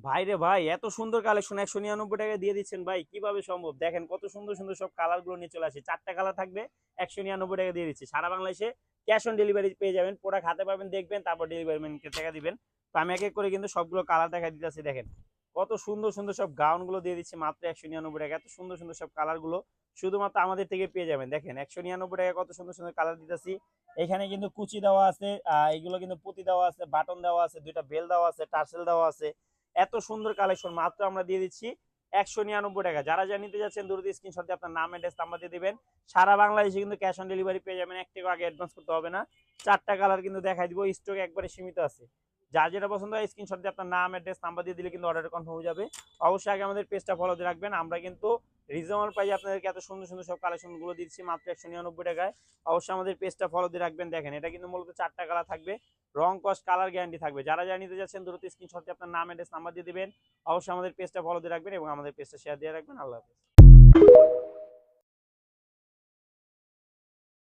ভাই রে ভাই, এত সুন্দর কালেকশন 199 টাকায় দিয়ে দিচ্ছেন ভাই, কিভাবে সম্ভব? দেখেন কত সুন্দর সুন্দর সব কালার গুলো নিয়ে চলে আসে। 4টা কালার থাকবে, 199 টাকা দিয়ে দিচ্ছি। সারা বাংলাদেশে ক্যাশ অন ডেলিভারি পেয়ে যাবেন। প্রোডাক্ট হাতে পাবেন, দেখবেন, তারপর ডেলিভারি ম্যানকে টাকা দিবেন। তো আমি এক এক করে কিন্তু সবগুলো কালার দেখা দিতেছি। দেখেন কত সুন্দর সুন্দর সব গাউন গুলো দিয়ে দিচ্ছি মাত্র 199 টাকা। এত সুন্দর সুন্দর সব কালার গুলো শুধুমাত্র আমাদের থেকে পেয়ে যাবেন। দেখেন 199 টাকা কত সুন্দর সুন্দর কালার দিতেছি। এখানে কিন্তু কুচি দেওয়া আছে, এগুলো কিন্তু পুঁতি দেওয়া আছে, বাটন দেওয়া আছে, দুইটা বেল দেওয়া আছে, টার্সেল দেওয়া আছে। এত সুন্দর কালেকশন মাত্র আমরা দিয়ে দিচ্ছি 199 টাকা। যারা যা নিতে যাচ্ছেন দ্রুত স্ক্রিনশট দিয়ে আপনার নাম অ্যাড্রেস নাম্বার দিয়ে দিবেন। সারা বাংলাদেশে কিন্তু ক্যাশ অন ডেলিভারি পেয়ে যাবেন, 1 টাকা আগে অ্যাডভান্স করতে হবে না। 4টা কালার কিন্তু দেখাই দিব, স্টক একবারে সীমিত আছে। যার যেটা পছন্দ হয় স্ক্রিনশট দিয়ে আপনার নাম অ্যাড্রেস নাম্বার দিয়ে দিলে কিন্তু অর্ডার কনফার্ম হয়ে যাবে। অবশ্যই আগে আমাদের পেজটা ফলো দিয়ে রাখবেন। আমরা কিন্তু রিজনেবল প্রাইসে আপনাদেরকে এত সুন্দর সুন্দর সব কালেকশন গুলো দিচ্ছি মাত্র 199 টাকায়। অবশ্যই আমাদের পেজটা ফলো দিয়ে রাখবেন। দেখেন এটা কিন্তু মূলত 4টা কালার থাকবে, রং কস কালার গ্যারান্টি থাকবে। যারা যারা নিতে যাচ্ছেন দ্রুত স্ক্রিনশট দিয়ে আপনার নাম অ্যাড্রেস নাম্বার দিয়ে দিবেন। অবশ্যই আমাদের পেজটা ফলো দিয়ে রাখবেন এবং আমাদের পেজটা শেয়ার দিয়ে রাখবেন। আল্লাহ হাফেজ।